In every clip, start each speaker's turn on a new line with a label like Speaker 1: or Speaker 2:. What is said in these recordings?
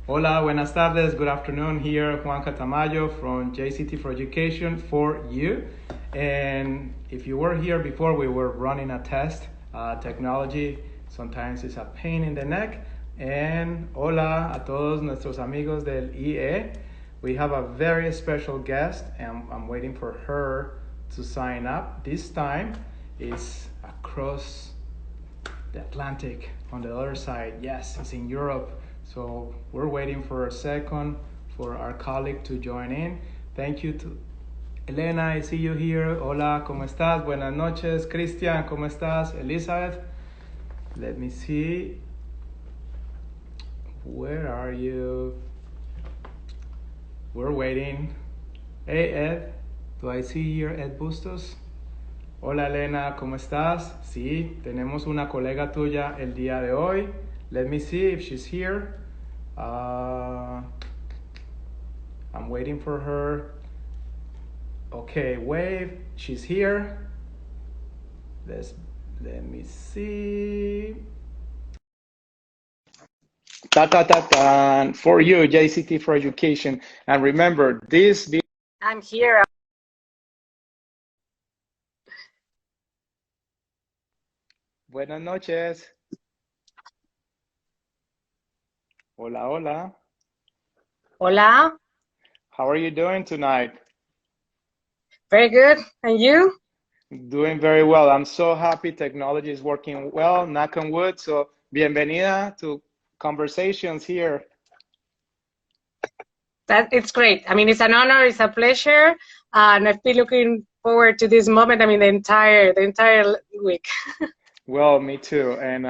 Speaker 1: Hola, buenas tardes, good afternoon. Here, Juan Catamayo from JCT for Education for you. And if you were here before, we were running a test. Technology sometimes is a pain in the neck. And hola a todos nuestros amigos del IE. We have a very special guest, and I'm waiting for her to sign up. This time is across the Atlantic on the other side. Yes, it's in Europe. So we're waiting for a second for our colleague to join in. Thank you to Elena, I see you here. Hola, ¿cómo estás? Buenas noches. Cristian, ¿cómo estás? Elizabeth, let me see. Where are you? We're waiting. Hey, Ed. Do I see here Ed Bustos? Hola Elena, ¿cómo estás? Sí, tenemos una colega tuya el día de hoy. Let me see if she's here. I'm waiting for her. Okay, wave. She's here. Let me see. Ta ta ta ta. For you, JCT for Education. And remember, this.
Speaker 2: I'm here.
Speaker 1: Buenas noches. Hola, hola.
Speaker 2: Hola.
Speaker 1: How are you doing tonight?
Speaker 2: Very good. And you?
Speaker 1: Doing very well. I'm so happy technology is working well, knock on wood. So, bienvenida to Conversations here.
Speaker 2: It's great. I mean, it's an honor. It's a pleasure, and I've been looking forward to this moment. I mean, the entire week.
Speaker 1: Well, me too. And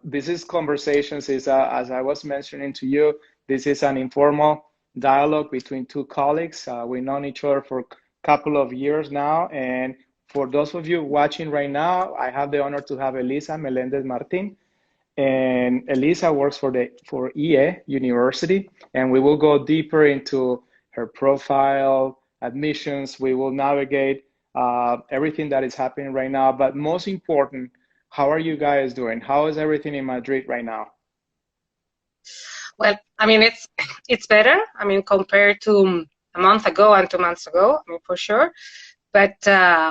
Speaker 1: this is Conversations is as I was mentioning to you, this is an informal dialogue between two colleagues. We've known each other for a couple of years now. And for those of you watching right now, I have the honor to have Elisa Melendez Martin. And Elisa works for EA University, and we will go deeper into her profile, admissions. We will navigate everything that is happening right now. But most important, how are you guys doing? How is everything in Madrid right now?
Speaker 2: Well, I mean, it's better. I mean, compared to a month ago and 2 months ago. I mean, for sure. But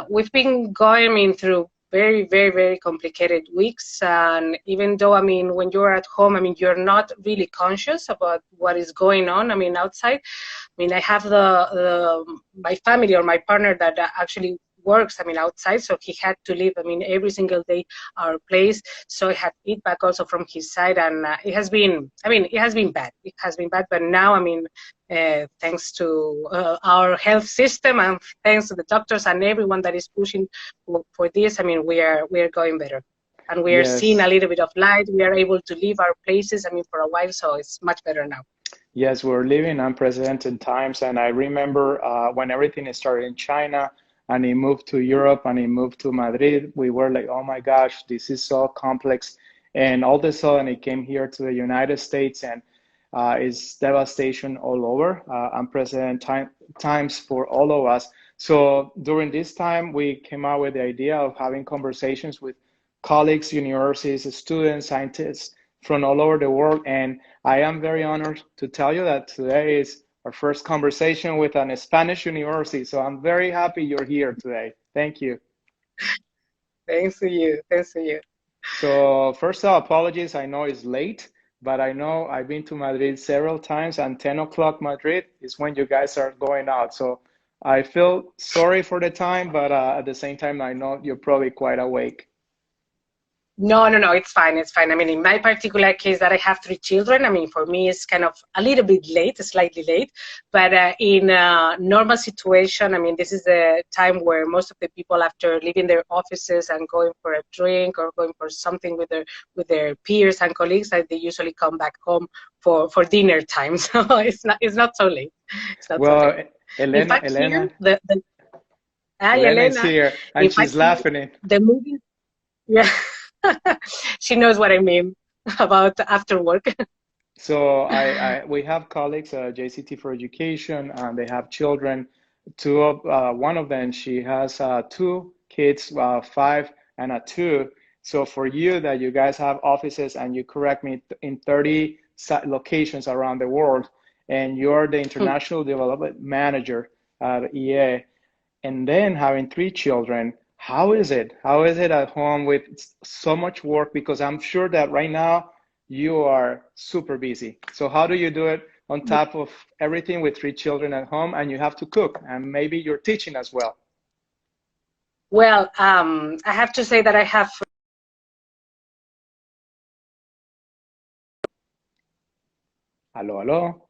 Speaker 2: we've been going, I mean, through very, very, very complicated weeks. And even though, I mean, when you're at home, I mean, you're not really conscious about what is going on, I mean, outside. I mean, I have my family or my partner that actually works, I mean, outside, so he had to leave, I mean, every single day our place. So I had feedback also from his side, and it has been, I mean, it has been bad. It has been bad, but now, I mean, thanks to our health system and thanks to the doctors and everyone that is pushing for this, I mean, we are going better, and we are seeing a
Speaker 1: Yes.
Speaker 2: little bit of light. We are able to leave our places, I mean, for a while, so it's much better now.
Speaker 1: Yes, we're living unprecedented times, and I remember when everything started in China and it moved to Europe and it moved to Madrid, we were like, oh my gosh, this is so complex. And all of a sudden it came here to the United States and it's devastation all over, unprecedented times for all of us. So during this time, we came out with the idea of having conversations with colleagues, universities, students, scientists from all over the world. And I am very honored to tell you that today is our first conversation with an Spanish university. So I'm very happy you're here today. Thank you.
Speaker 2: Thanks to you. Thanks to you.
Speaker 1: So first of all, apologies. I know it's late, but I know I've been to Madrid several times, and 10 o'clock Madrid is when you guys are going out. So I feel sorry for the time, but at the same time, I know you're probably quite awake.
Speaker 2: No, no, no, it's fine. It's fine. I mean, in my particular case that I have 3 children, I mean, for me, it's kind of a little bit late, slightly late. But in a normal situation, I mean, this is the time where most of the people, after leaving their offices and going for a drink or going for something with their peers and colleagues, that they usually come back home for dinner time. So it's not so late. It's not so late.
Speaker 1: Well,
Speaker 2: In
Speaker 1: Elena,
Speaker 2: fact, here
Speaker 1: Elena,
Speaker 2: the hi
Speaker 1: Elena is
Speaker 2: Elena.
Speaker 1: here,
Speaker 2: In
Speaker 1: and
Speaker 2: fact,
Speaker 1: she's
Speaker 2: here
Speaker 1: laughing.
Speaker 2: the movie. Yeah. She knows what I mean about after work.
Speaker 1: So we have colleagues at JCT for Education, and they have children. One of them, she has two kids, five and a two. So for you that you guys have offices, and you correct me in 30 locations around the world, and you're the International Development Manager at EA, and then having 3 children. How is it? How is it at home with so much work? Because I'm sure that right now you are super busy. So how do you do it on top of everything with 3 children at home, and you have to cook, and maybe you're teaching as well?
Speaker 2: Well, I have to say that I have.
Speaker 1: Hello, hello.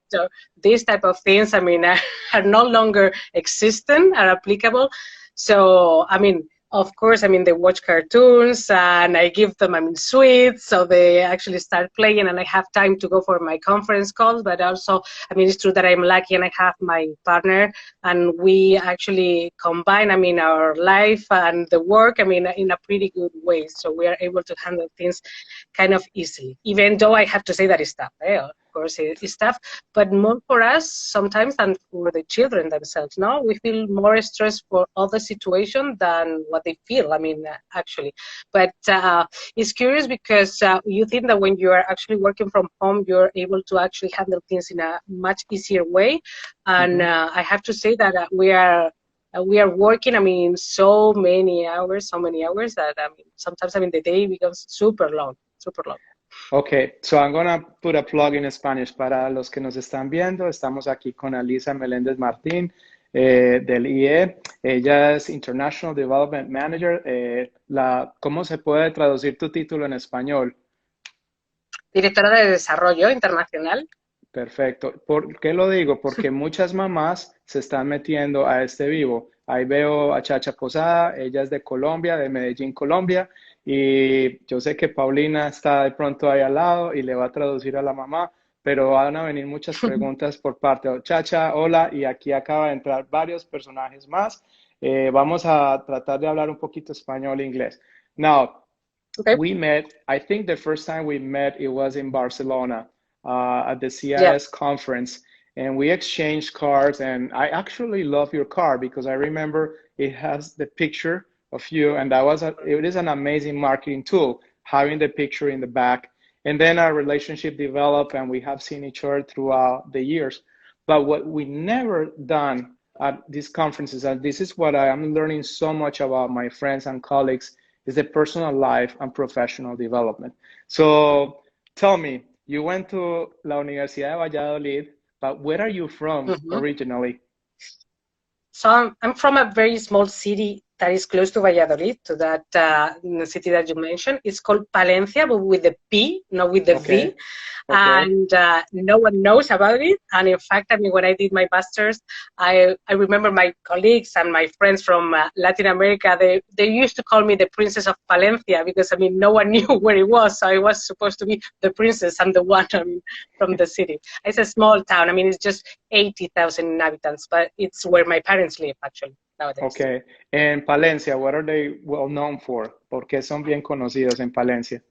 Speaker 2: So these type of things, I mean, are no longer existent, are applicable. So, I mean, of course, I mean, they watch cartoons and I give them, I mean, sweets. So they actually start playing and I have time to go for my conference calls. But also, I mean, it's true that I'm lucky and I have my partner and we actually combine, I mean, our life and the work, I mean, in a pretty good way. So we are able to handle things kind of easily, even though I have to say that it's tough. Of course, it's tough, but more for us sometimes than for the children themselves. No, we feel more stressed for other situation than what they feel. I mean, actually, but it's curious because you think that when you are actually working from home, you're able to actually handle things in a much easier way. And I have to say that we are working, I mean, so many hours that, I mean, sometimes, I mean, the day becomes super long, super long.
Speaker 1: Okay, so I'm gonna put a plug in Spanish. Para los que nos están viendo, estamos aquí con Elisa Melendez Martín del IE. Ella es International Development Manager. ¿Cómo se puede traducir tu título en español?
Speaker 2: Directora de Desarrollo Internacional.
Speaker 1: Perfecto. ¿Por qué lo digo? Porque muchas mamás se están metiendo a este vivo. Ahí veo a Chacha Posada, ella es de Colombia, de Medellín, Colombia, y yo sé que Paulina está de pronto ahí al lado y le va a traducir a la mamá, pero van a venir muchas preguntas por parte de Chacha. Hola, y aquí acaba de entrar varios personajes más. Vamos a tratar de hablar un poquito español e inglés. Now,
Speaker 2: okay.
Speaker 1: We met, I think the first time we met, it was in Barcelona at the CIS conference, and we exchanged cards, and I actually love your card because I remember it has the picture of you, and it is an amazing marketing tool, having the picture in the back. And then our relationship developed, and we have seen each other throughout the years. But what we never done at these conferences, and this is what I am learning so much about my friends and colleagues, is the personal life and professional development. So tell me, you went to La Universidad de Valladolid, but where are you from originally?
Speaker 2: So I'm from a very small city that is close to Valladolid, to that the city that you mentioned. It's called Palencia, but with the P, not with the V. And no one knows about it. And in fact, I mean, when I did my master's, I remember my colleagues and my friends from Latin America, they used to call me the Princess of Palencia because, I mean, no one knew where it was. So I was supposed to be the princess and the one, I mean, from the city. It's a small town. I mean, it's just 80,000 inhabitants, but it's where my parents live, actually, nowadays.
Speaker 1: Okay. And Palencia, what are they well known for? ¿Por qué son bien conocidos en Palencia?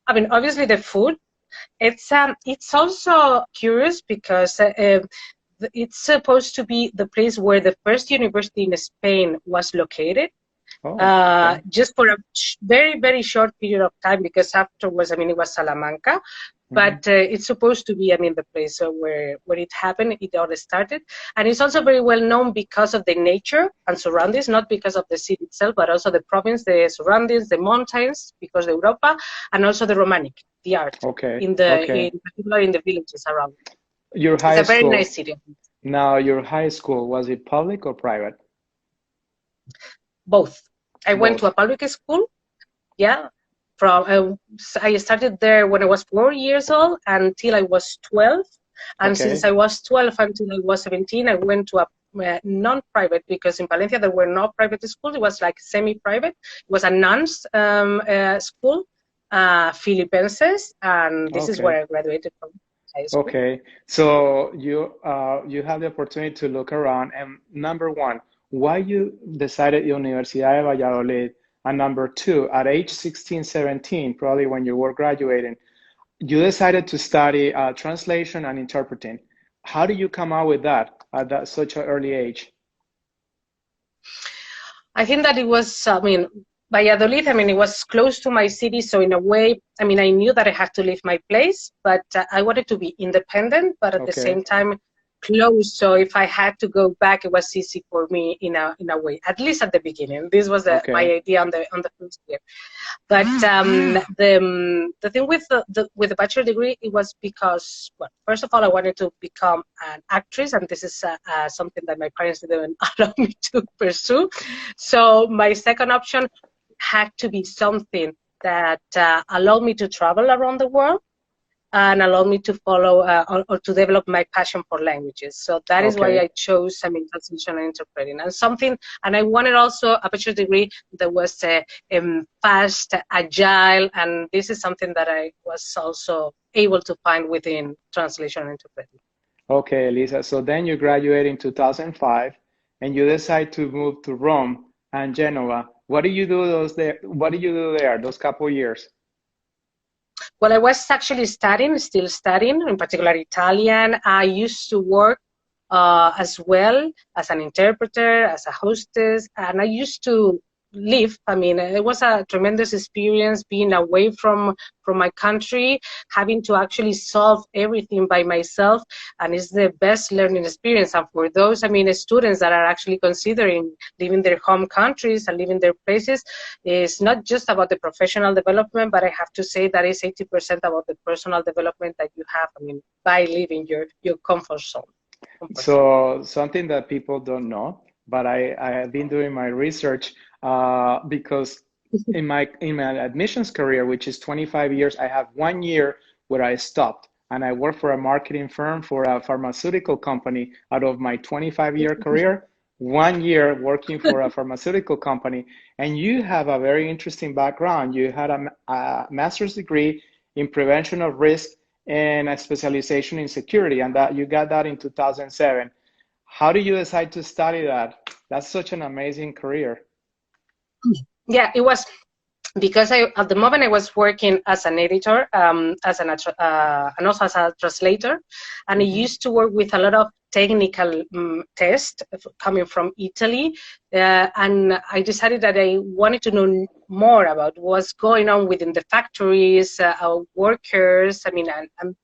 Speaker 2: I mean, obviously the food. It's also curious because it's supposed to be the place where the first university in Spain was located. Just for a very, very short period of time, because afterwards, I mean, it was Salamanca. But it's supposed to be, I mean, the place where it happened, it all started. And it's also very well known because of the nature and surroundings, not because of the city itself, but also the province, the surroundings, the mountains, because of Europa, and also the Romanic, the art, in particular in the villages around.
Speaker 1: Your high
Speaker 2: it's a very
Speaker 1: school,
Speaker 2: nice city.
Speaker 1: Now, your high school, was it public or private?
Speaker 2: Both. I went to a public school, I started there when I was 4 years old until I was 12. And since I was 12 until I was 17, I went to a non-private, because in Palencia there were no private schools. It was like semi-private. It was a nuns school, Filipenses, and this is where I graduated from high school.
Speaker 1: Okay, so you have the opportunity to look around. And number one, why you decided Universidad de Valladolid? And number two, at age 16, 17, probably when you were graduating, you decided to study translation and interpreting. How did you come out with that at such an early age?
Speaker 2: I think that it was, I mean, Valladolid, I mean, it was close to my city, so in a way, I mean, I knew that I had to leave my place, but I wanted to be independent, but at the
Speaker 1: Okay.
Speaker 2: same time, close. So if I had to go back, it was easy for me in a way, at least at the beginning. This was my
Speaker 1: Okay.
Speaker 2: idea on the first year. But the thing with with the bachelor degree, it was because, well, first of all, I wanted to become an actress, and this is something that my parents didn't allow me to pursue. So my second option had to be something that allowed me to travel around the world and allowed me to follow or to develop my passion for languages. So that is why
Speaker 1: Okay.
Speaker 2: I chose, I mean, translation and interpreting. And I wanted also a bachelor degree that was fast, agile, and this is something that I was also able to find within translation and interpreting.
Speaker 1: Okay, Elisa. So then you graduate in 2005 and you decide to move to Rome and Genoa. What do you do those there? What do you do there those couple years?
Speaker 2: Well, I was actually studying, still studying, in particular Italian. I used to work as well as an interpreter, as a hostess, and I used to live. I mean, it was a tremendous experience being away from my country, having to actually solve everything by myself, and it's the best learning experience. And for those, I mean, students that are actually considering leaving their home countries and leaving their places, it's not just about the professional development, but I have to say that it's 80% about the personal development that you have, I mean, by leaving your comfort zone.
Speaker 1: So something that people don't know, but I have been doing my research because in my admissions career, which is 25 years, I have 1 year where I stopped and I worked for a marketing firm for a pharmaceutical company out of my 25-year career. 1 year working for a pharmaceutical company, and you have a very interesting background. You had a master's degree in prevention of risk and a specialization in security, and that you got that in 2007. How do you decide to study that? That's such an amazing career.
Speaker 2: Yeah, it was because at the moment I was working as an editor, and also as a translator, and I
Speaker 1: Hmm.
Speaker 2: used to work with a lot of technical tests coming from Italy, and I decided that I wanted to know more about what's going on within the factories, our workers, I mean,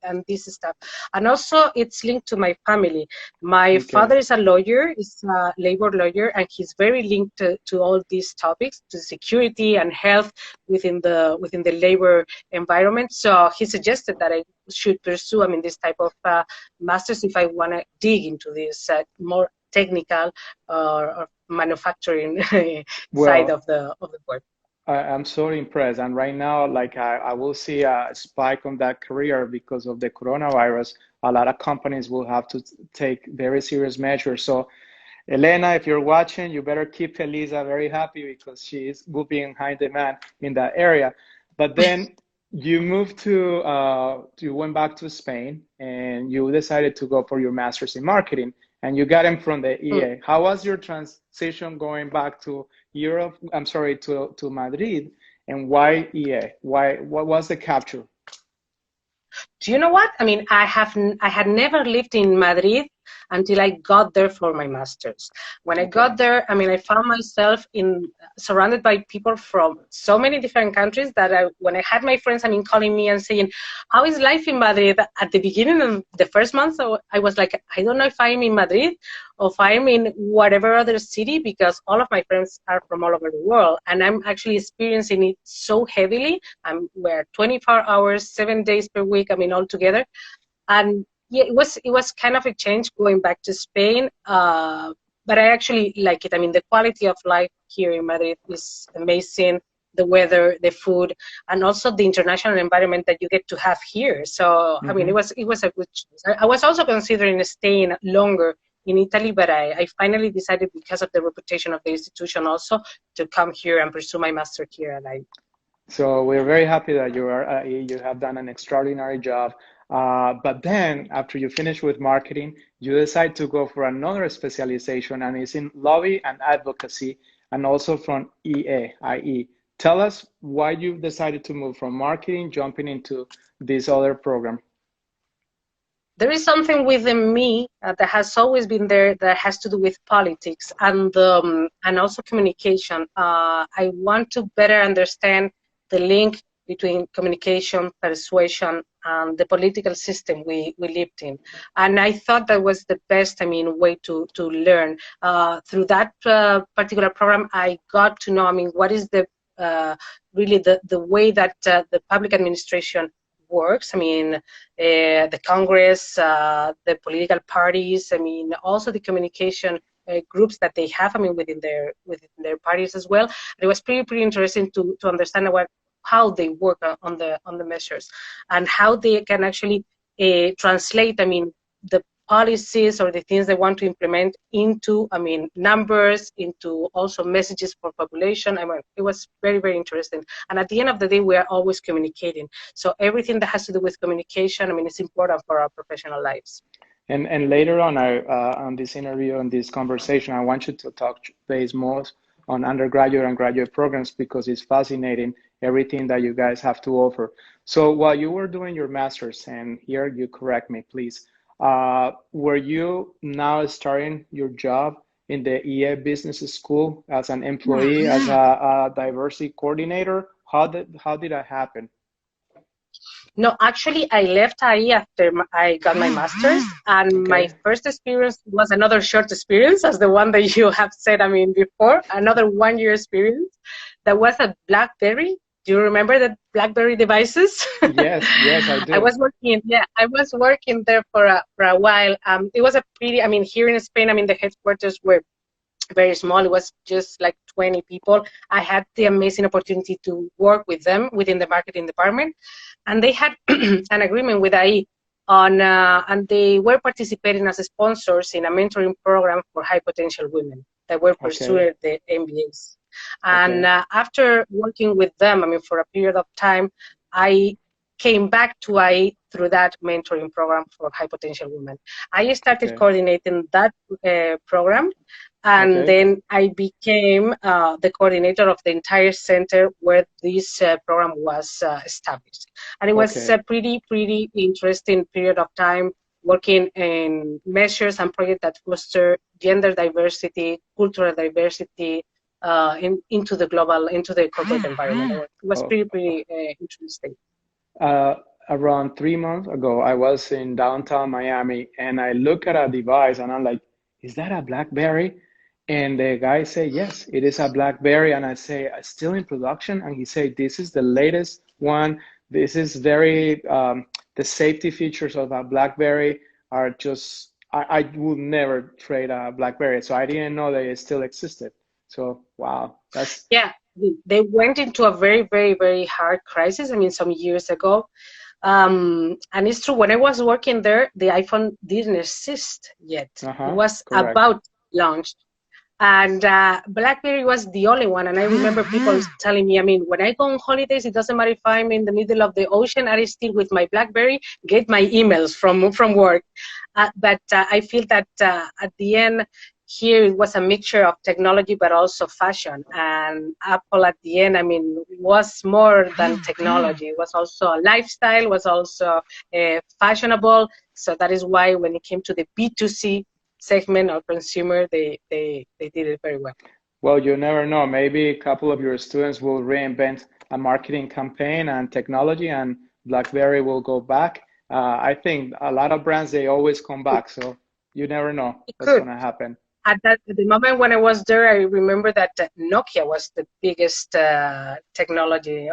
Speaker 2: and this stuff. And also it's linked to my family. My
Speaker 1: Okay.
Speaker 2: father is a lawyer, is a labor lawyer, and he's very linked to all these topics, to security and health within the labor environment. So he suggested that I should pursue, I mean, this type of masters if I want to dig into this more technical or manufacturing side
Speaker 1: Well,
Speaker 2: of the work.
Speaker 1: I'm so impressed. And right now, like I will see a spike on that career because of the coronavirus. A lot of companies will have to take very serious measures. So Elena, if you're watching, you better keep Elisa very happy because will be in high demand in that area. But then you went back to Spain and you decided to go for your master's in marketing and you got him from the
Speaker 2: Mm.
Speaker 1: EA. How was your transition going back to Europe? I'm sorry, to Madrid, and why EA? What was the capture?
Speaker 2: Do you know what? I mean, I had never lived in Madrid until I got there for my master's. When I
Speaker 1: Okay.
Speaker 2: got there, I mean, I found myself surrounded by people from so many different countries that when I had my friends, I mean, calling me and saying, "How is life in Madrid?" At the beginning of the first month, so I was like, I don't know if I'm in Madrid or if I'm in whatever other city, because all of my friends are from all over the world, and I'm actually experiencing it so heavily. We're 24 hours, 7 days per week, I mean, all together. And yeah, it was kind of a change going back to Spain, but I actually like it. I mean, the quality of life here in Madrid is amazing. The weather, the food, and also the international environment that you get to have here. So I mean,
Speaker 1: Hmm.
Speaker 2: it was a good choice. I was also considering staying longer in Italy, but I finally decided, because of the reputation of the institution, also to come here and pursue my master here. And I
Speaker 1: So we're very happy that you have done an extraordinary job. But then after you finish with marketing, you decide to go for another specialization, and it's in lobby and advocacy, and also from EA, IE. Tell us why you decided to move from marketing, jumping into this other program.
Speaker 2: there is something within me that has always been there that has to do with politics and also communication. I want to better understand the link between communication, persuasion, and the political system we lived in. And I thought that was the best, way to learn. Through that particular program, I got to know, what is the really the way that the public administration works. The Congress, the political parties. Also the communication groups that they have. Within their parties as well. And it was pretty interesting to understand how they work on the measures and how they can actually translate. The policies or the things they want to implement into, numbers, into also messages for population. It was very interesting. And at the end of the day, we are always communicating. So everything that has to do with communication, it's important for our professional lives.
Speaker 1: And later on, on this interview, on this conversation, I want you to talk base more on undergraduate and graduate programs because it's fascinating everything that you guys have to offer. So while you were doing your master's, and here you correct me, please. Were you now starting your job in the EA Business School as an employee, as a diversity coordinator? How did that happen?
Speaker 2: No, actually, I left IE after I got my master's, and my first experience was another short experience, as the one that you have said, before, another 1-year experience. That was at BlackBerry. Do you remember the BlackBerry devices?
Speaker 1: Yes, I do.
Speaker 2: I was working there for a while. It was a pretty, here in Spain, the headquarters were very small. It was just like 20 people. I had the amazing opportunity to work with them within the marketing department, and they had an agreement with IE and they were participating as sponsors in a mentoring program for high potential women that were pursuing the MBAs. And after working with them, for a period of time, I came back to IE through that mentoring program for high potential women. I started coordinating that program, and then I became the coordinator of the entire center where this program was established. And it was a pretty interesting period of time working in measures and projects that foster gender diversity, cultural diversity, into the corporate environment. It was pretty interesting.
Speaker 1: Around 3 months ago, I was in downtown Miami, and I look at a device, and I'm like, "Is that a BlackBerry?" And the guy say, "Yes, it is a BlackBerry." And I say, "Still in production?" And he say, "This is the latest one. This is very the safety features of a BlackBerry are just I would never trade a BlackBerry." So I didn't know that it still existed. So wow, that's
Speaker 2: they went into a very hard crisis. Some years ago, and it's true. When I was working there, the iPhone didn't exist yet. It was about launched, and BlackBerry was the only one. And I remember people telling me, when I go on holidays, it doesn't matter if I'm in the middle of the ocean, I still with my BlackBerry get my emails from work. But I feel that at the end, here it was a mixture of technology, but also fashion. And Apple at the end, was more than technology. It was also a lifestyle, was also fashionable. So that is why when it came to the B2C segment or consumer, they did it very well.
Speaker 1: Well, you never know. Maybe a couple of your students will reinvent a marketing campaign and technology, and BlackBerry will go back. I think a lot of brands, they always come back. So you never know what's going to happen.
Speaker 2: At the moment when I was there, I remember that Nokia was the biggest technology,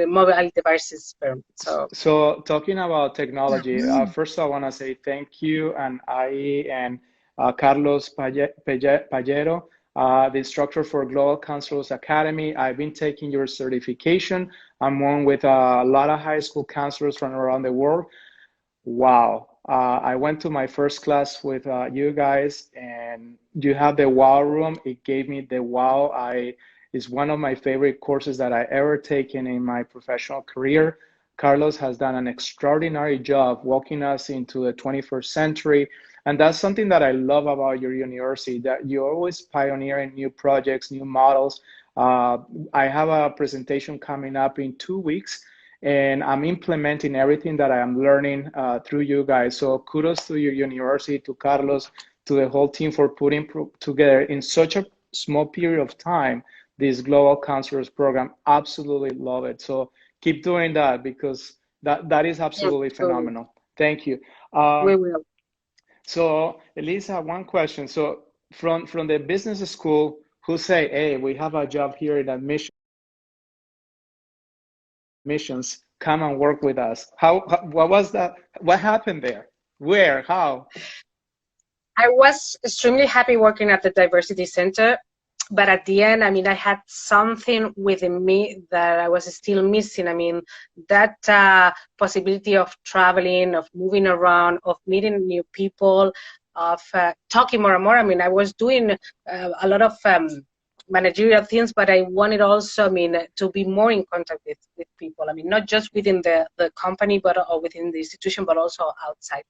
Speaker 2: mobile devices firm.
Speaker 1: So talking about technology, first I want to say thank you, and IE and Carlos Pallero, the instructor for Global Counselors Academy. I've been taking your certification. I'm one with a lot of high school counselors from around the world. Wow. I went to my first class with you guys, and you have the wow room. It gave me the wow. It's one of my favorite courses that I ever taken in my professional career. Carlos has done an extraordinary job walking us into the 21st century. And that's something that I love about your university, that you're always pioneering new projects, new models. I have a presentation coming up in 2 weeks, and I'm implementing everything that I am learning through you guys. So kudos to your university, to Carlos, to the whole team for putting together in such a small period of time this global counselors program. Absolutely love it. So keep doing that, because that is absolutely
Speaker 2: So
Speaker 1: phenomenal. Thank you.
Speaker 2: we will.
Speaker 1: So Elisa, one question. So from the business school, who say, hey, we have a job here in admissions, come and work with us. What was that? What happened there? Where? How?
Speaker 2: I was extremely happy working at the Diversity Center, but at the end, I mean, I had something within me that I was still missing. I mean, that possibility of traveling, of moving around, of meeting new people, of talking more and more. I mean, I was doing a lot of managerial things, but I wanted also, I mean, to be more in contact with people. I mean, not just within the company, but or within the institution, but also outside.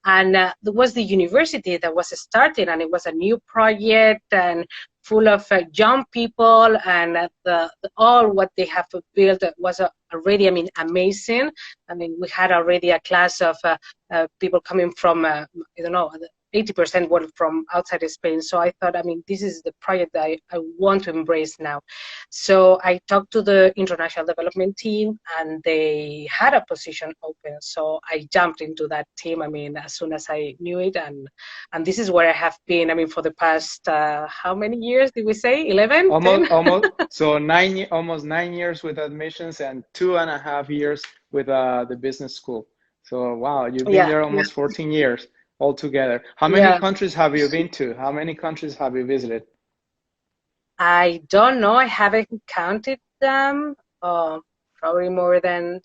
Speaker 2: And there was the university that was starting, and it was a new project and full of young people, and all what they have built was already, I mean, amazing. I mean, we had already a class of people coming from, I don't know, 80% were from outside of Spain. So I thought, I mean, this is the project that I want to embrace now. So I talked to the international development team, and they had a position open. So I jumped into that team, I mean, as soon as I knew it. And this is where I have been, I mean, for the past, how many years did we say? 11, 10?
Speaker 1: So almost 9 years with admissions and 2.5 years with the business school. So wow, you've been
Speaker 2: Yeah,
Speaker 1: there
Speaker 2: yeah,
Speaker 1: almost 14 years altogether. How many
Speaker 2: yeah.
Speaker 1: countries have you been to? How many countries have you visited?
Speaker 2: I don't know. I haven't counted them. Probably more than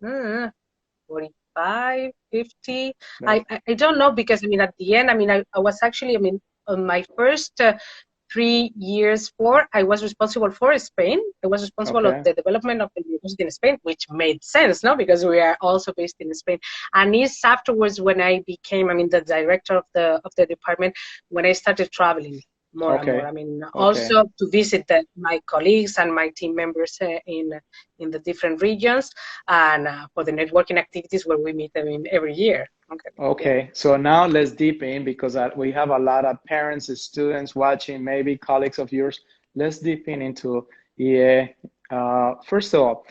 Speaker 2: 45, 50.
Speaker 1: That,
Speaker 2: I don't know, because I mean, at the end, I mean, I was actually, I mean, on my first 3 years, I was responsible for Spain. I was responsible of
Speaker 1: okay.
Speaker 2: the development of the university in Spain, which made sense, no? Because we are also based in Spain. And it's afterwards when I became, I mean, the director of the department, when I started traveling more and more. I mean, also to visit my colleagues and my team members in the different regions, and for the networking activities where we meet them in every year.
Speaker 1: Okay,
Speaker 2: Yeah.
Speaker 1: so now let's deep in, because we have a lot of parents and students watching, maybe colleagues of yours. Let's deep into EA. First of all,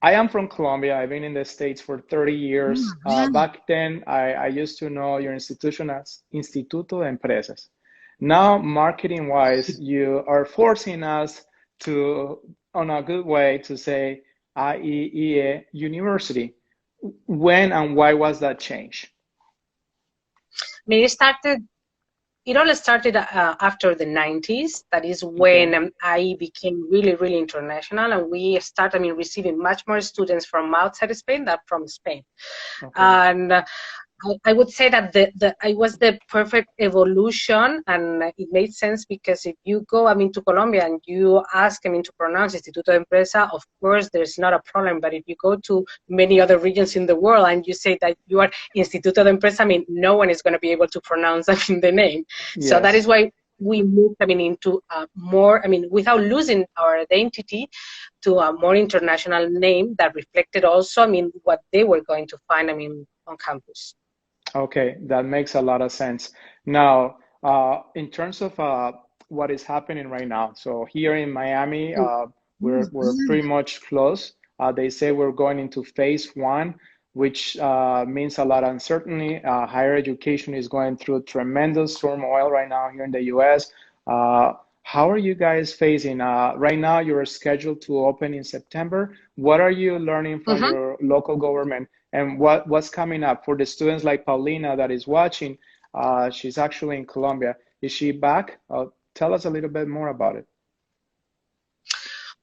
Speaker 1: I am from Colombia. I've been in the States for 30 years. Back then, I used to know your institution as Instituto de Empresas. Now, marketing-wise, you are forcing us to, on a good way, to say IEEE University. When and why was that change?
Speaker 2: I mean, it all started after the 90s. That is when I became really, really international, and we started, I mean, receiving much more students from outside Spain than from Spain. And I would say that I was the perfect evolution, and it made sense, because if you go, I mean, to Colombia and you ask, I mean, to pronounce Instituto de Empresa, of course, there's not a problem. But if you go to many other regions in the world and you say that you are Instituto de Empresa, I mean, no one is going to be able to pronounce, I mean, the name. Yes. So that is why we moved, I mean, into more, I mean, without losing our identity, to a more international name that reflected also, I mean, what they were going to find, I mean, on campus.
Speaker 1: Okay, that makes a lot of sense. Now, in terms of what is happening right now, so here in Miami, we're pretty much close. They say we're going into phase 1, which means a lot of uncertainty. Higher education is going through tremendous turmoil right now here in the US. How are you guys facing? Right now, you're scheduled to open in September. What are you learning from your local government? And what's coming up for the students like Paulina that is watching? She's actually in Colombia. Is she back? Tell us a little bit more about it.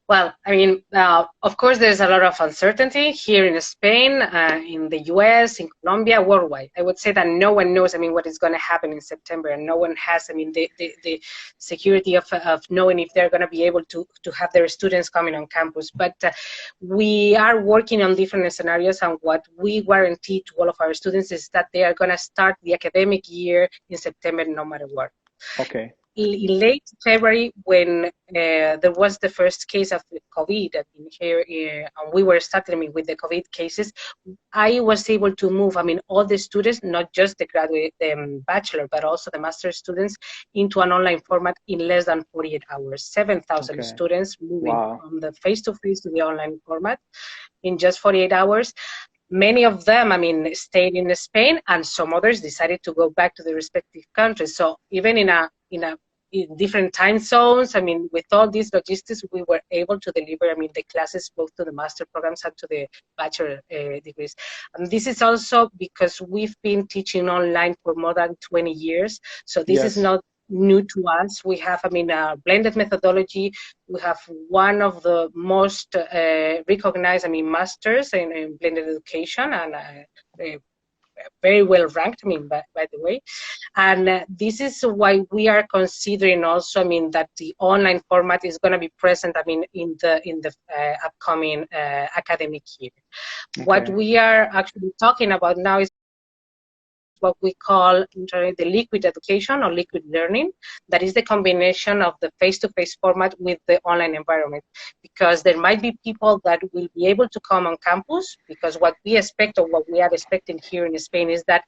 Speaker 2: Well, I mean, of course, there's a lot of uncertainty here in Spain, in the US, in Colombia, worldwide. I would say that no one knows, I mean, what is going to happen in September, and no one has, I mean, the security of knowing if they're going to be able to have their students coming on campus. But we are working on different scenarios, and what we guarantee to all of our students is that they are going to start the academic year in September, no matter what.
Speaker 1: Okay.
Speaker 2: in late February, when there was the first case of the COVID here, and we were starting with the COVID cases, I was able to move, all the students, not just the graduate bachelor, but also the master students, into an online format in less than 48 hours. 7,000 students moving from the face-to-face to the online format in just 48 hours. Many of them, stayed in Spain, and some others decided to go back to their respective countries. So even in different time zones, with all these logistics, we were able to deliver, the classes both to the master programs and to the bachelor degrees. And this is also because we've been teaching online for more than 20 years. So this is not new to us. We have, a blended methodology. We have one of the most recognized, masters in blended education, and very well ranked, by the way. And this is why we are considering also, that the online format is going to be present, in the upcoming academic year. What we are actually talking about now is what we call the liquid education or liquid learning. That is the combination of the face-to-face format with the online environment, because there might be people that will be able to come on campus, because what we expect, or what we are expecting here in Spain, is that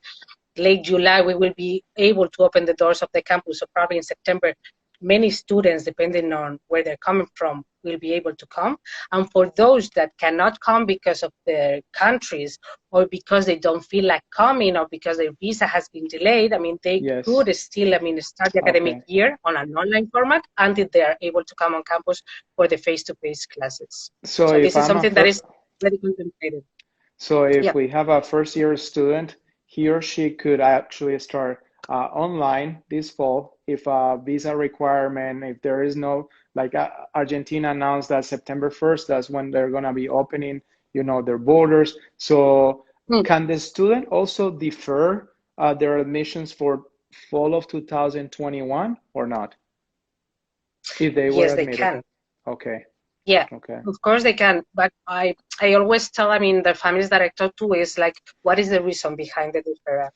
Speaker 2: late July we will be able to open the doors of the campus. So probably in September, many students, depending on where they're coming from, will be able to come. And for those that cannot come because of their countries, or because they don't feel like coming, or because their visa has been delayed, they could still, start the academic year on an online format until they are able to come on campus for the face-to-face classes. So this is something that is very contemplated.
Speaker 1: So if we have a first-year student, he or she could actually start online this fall if a visa requirement, if there is no, like Argentina announced that September 1st, that's when they're going to be opening, their borders. So can the student also defer their admissions for fall of 2021 or not? If they were admitted?
Speaker 2: They can.
Speaker 1: Okay.
Speaker 2: Yeah, of course they can. But I always tell, the families that I talk to is like, what is the reason behind the deferral?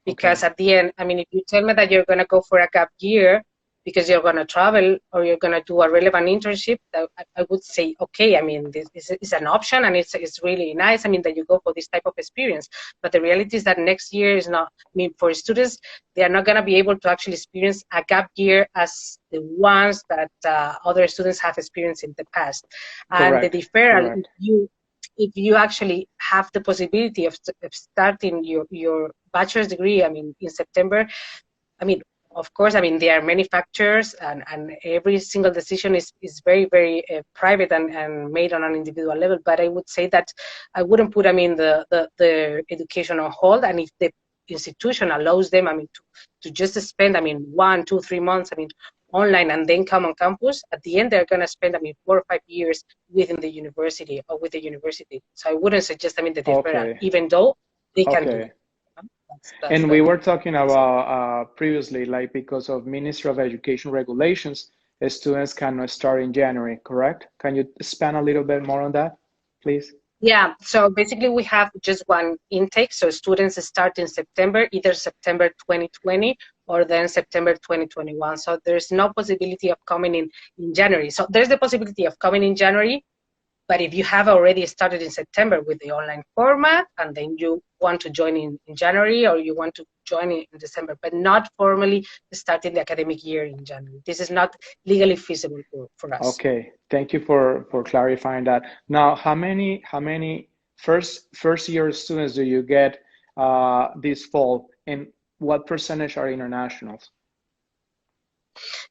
Speaker 2: Because at the end, if you tell me that you're going to go for a gap year because you're going to travel, or you're going to do a relevant internship, I would say, okay, this is an option, and it's really nice, that you go for this type of experience. But the reality is that next year is not, for students, they are not going to be able to actually experience a gap year as the ones that other students have experienced in the past. And the deferral, if you actually have the possibility of starting your bachelor's degree, in September, of course, there are many factors, and every single decision is very, very private and made on an individual level. But I would say that I wouldn't put, the education on hold. And if the institution allows them, to just spend, 1, 2, 3 months, online, and then come on campus, at the end they're going to spend 4 or 5 years within the university or with the university. So I wouldn't suggest the deferral, even though they can do it.
Speaker 1: And we were talking about previously, like, because of Ministry of Education regulations, students cannot start in January, correct? Can you expand a little bit more on that, please?
Speaker 2: Yeah, so basically we have just one intake. So students start in September, either September 2020 or then September 2021. So there's no possibility of coming in January. So there's the possibility of coming in January, but if you have already started in September with the online format, and then you want to join in January, or you want to join in December, but not formally starting the academic year in January. This is not legally feasible for us.
Speaker 1: Okay, thank you for clarifying that. Now, how many first year students do you get this fall, and what percentage are internationals?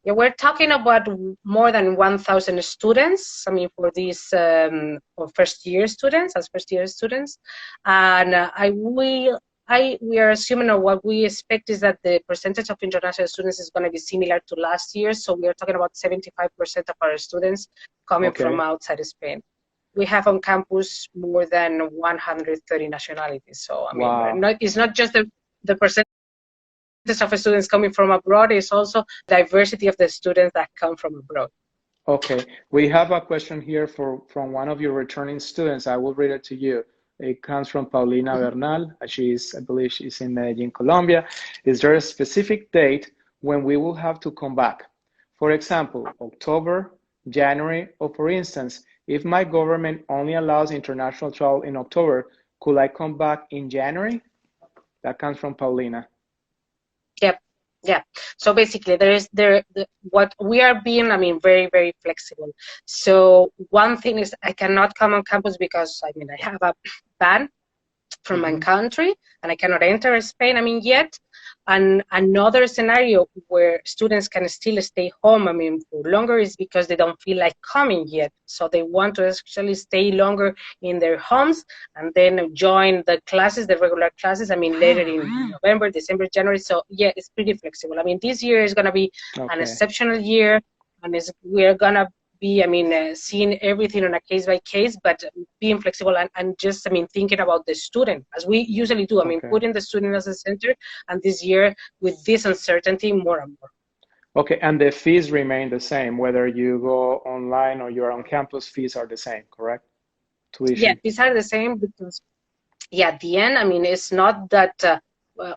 Speaker 2: Yeah, we're talking about more than 1,000 students. For these for first year students, and we are assuming, or what we expect is that the percentage of international students is going to be similar to last year. So we are talking about 75% of our students coming from outside Spain. We have on campus more than 130 nationalities. So it's not just the percentage of students coming from abroad, is also diversity of the students that come from abroad.
Speaker 1: Okay, we have a question here from one of your returning students. I will read it to you. It comes from Paulina Bernal. I believe she's in Medellin, Colombia. Is there a specific date when we will have to come back. For example, October, January, or for instance, if my government only allows international travel in October, could I come back in January? That comes from Paulina.
Speaker 2: Yep. Yeah. So basically, what we are being, I mean, very, very flexible. So one thing is I cannot come on campus because, I mean, I have a ban from my country and I cannot enter Spain, I mean, yet. And another scenario where students can still stay home, I mean, for longer is because they don't feel like coming yet. So they want to actually stay longer in their homes and then join the classes, the regular classes, I mean, later in November, December, January. So yeah, it's pretty flexible. I mean, this year is going to be an exceptional year, and we're going to be, I mean, seeing everything on a case by case, but being flexible and just, I mean, thinking about the student as we usually do. I mean, putting the student as a center, and this year with this uncertainty more and more.
Speaker 1: Okay, and the fees remain the same, whether you go online or you're on campus, fees are the same, correct? Tuition.
Speaker 2: Yeah, fees are the same because, yeah, at the end, I mean, it's not that the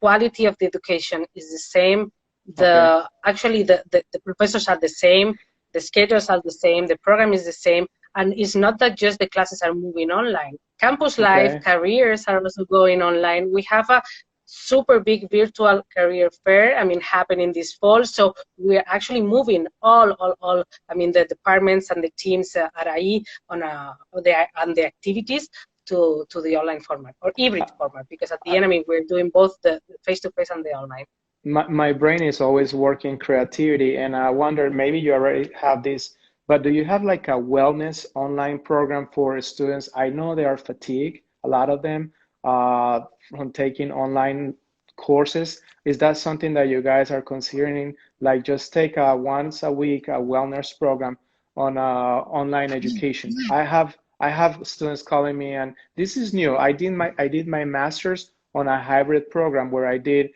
Speaker 2: quality of the education is the same. Actually the professors are the same, the schedules are the same, the program is the same, and it's not that just the classes are moving online. Campus life careers are also going online. We have a super big virtual career fair, I mean, happening this fall. So we're actually moving all I mean, the departments and the teams at AI on the activities to the online format or hybrid format, because at the end, I mean, we're doing both the face-to-face and the online.
Speaker 1: My brain is always working creativity, and I wonder, maybe you already have this, but do you have like a wellness online program for students? I know they are fatigued, a lot of them, from taking online courses. Is that something that you guys are considering? Like just take a once a week a wellness program on online education. I have students calling me, and this is new. I did my master's on a hybrid program where I did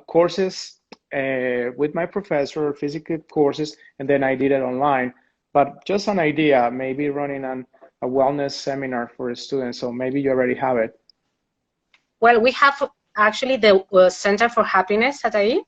Speaker 1: courses with my professor, physical courses, and then I did it online. But just an idea, maybe running a wellness seminar for students. So maybe you already have it.
Speaker 2: Well, we have actually the Center for Happiness at AI.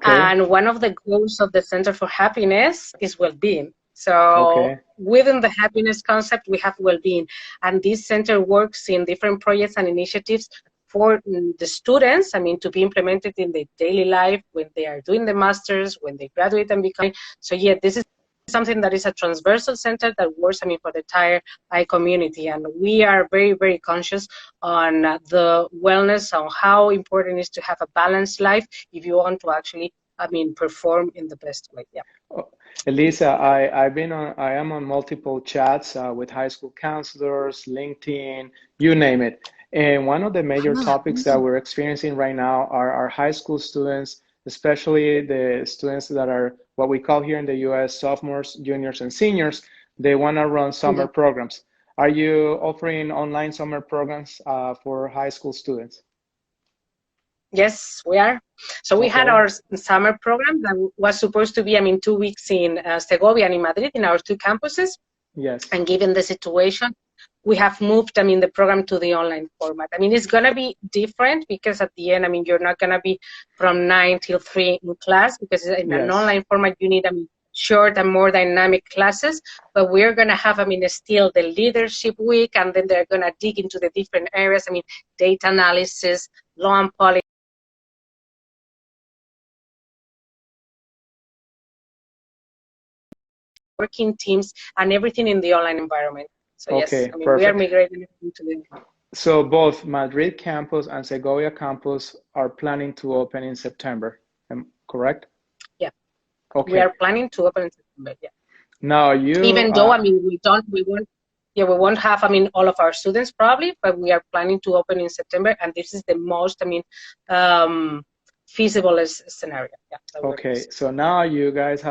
Speaker 2: And one of the goals of the Center for Happiness is well-being. So within the happiness concept, we have well-being. And this center works in different projects and initiatives for the students, I mean, to be implemented in their daily life when they are doing the masters, when they graduate and become. So yeah, this is something that is a transversal center that works, I mean, for the entire AI community. And we are very, very conscious on the wellness, on how important it is to have a balanced life if you want to actually, I mean, perform in the best way. Yeah.
Speaker 1: Elisa, I am on multiple chats with high school counselors, LinkedIn, you name it. And one of the major topics that we're experiencing right now are our high school students, especially the students that are what we call here in the US sophomores, juniors, and seniors. They want to run summer programs. Are you offering online summer programs for high school students?
Speaker 2: Yes, we are. So we had our summer program that was supposed to be, I mean, 2 weeks in Segovia and in Madrid, in our two campuses.
Speaker 1: Yes.
Speaker 2: And given the situation, we have moved, I mean, the program to the online format. I mean, it's going to be different because at the end, I mean, you're not going to be from 9 till 3 in class, because in an online format, you need, I mean, short and more dynamic classes. But we're going to have, I mean, still the leadership week, and then they're going to dig into the different areas. I mean, data analysis, law and policy, working teams, and everything in the online environment. So yes, I mean, we are migrating into the.
Speaker 1: So both Madrid campus and Segovia campus are planning to open in September, correct?
Speaker 2: Yeah. We are planning to open in September. Yeah.
Speaker 1: Now you.
Speaker 2: Even though, I mean, we won't have, I mean, all of our students probably, but we are planning to open in September, and this is the most, I mean, feasible scenario. Yeah.
Speaker 1: So now you guys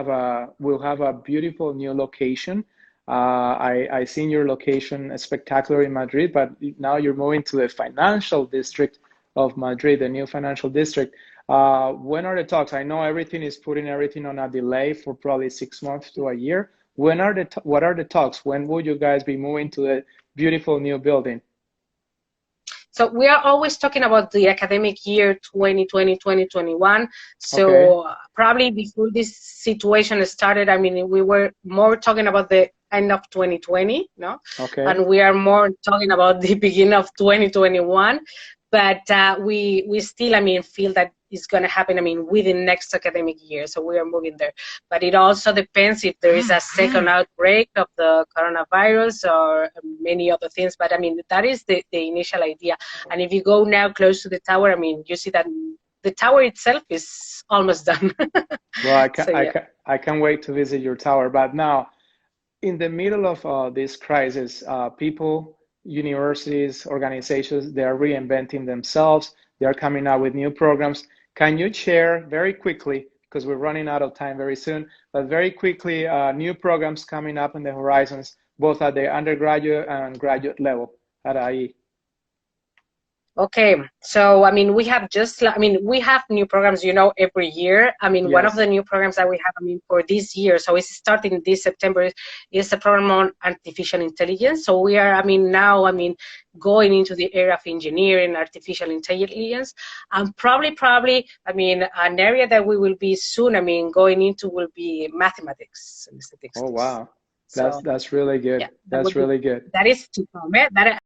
Speaker 1: will have a beautiful new location. I seen your location spectacular in Madrid, but now you're moving to the financial district of Madrid, the new financial district. When are the talks? I know everything is putting everything on a delay for probably 6 months to a year. What are the talks? When will you guys be moving to the beautiful new building?
Speaker 2: So we are always talking about the academic year 2020, 2021. So
Speaker 1: Okay.
Speaker 2: probably before this situation started, I mean, we were more talking about the end of 2020, no?
Speaker 1: Okay.
Speaker 2: And we are more talking about the beginning of 2021. But we still, I mean, feel that it's going to happen, I mean, within next academic year. So we are moving there. But it also depends if there is a second outbreak of the coronavirus or many other things. But I mean, that is the initial idea. And if you go now close to the tower, I mean, you see that the tower itself is almost done.
Speaker 1: Well,
Speaker 2: So yeah.
Speaker 1: I can't wait to visit your tower. But now, in the middle of this crisis, people, universities, organizations, they are reinventing themselves. They're coming out with new programs. Can you share very quickly, because we're running out of time very soon, but very quickly, new programs coming up in the horizons, both at the undergraduate and graduate level at IE?
Speaker 2: Okay, so I mean, we have we have new programs, you know, every year. I mean, one of
Speaker 1: Yes.
Speaker 2: the new programs that we have, I mean, for this year, so it's starting this September, is a program on artificial intelligence. So we are, I mean, now, I mean, going into the area of engineering, artificial intelligence, and probably, I mean, an area that we will be soon, I mean, going into will be mathematics and
Speaker 1: Oh,
Speaker 2: statistics.
Speaker 1: wow.
Speaker 2: So
Speaker 1: That's really
Speaker 2: yeah,
Speaker 1: good.
Speaker 2: that
Speaker 1: That's
Speaker 2: would be,
Speaker 1: really good.
Speaker 2: that is to come. That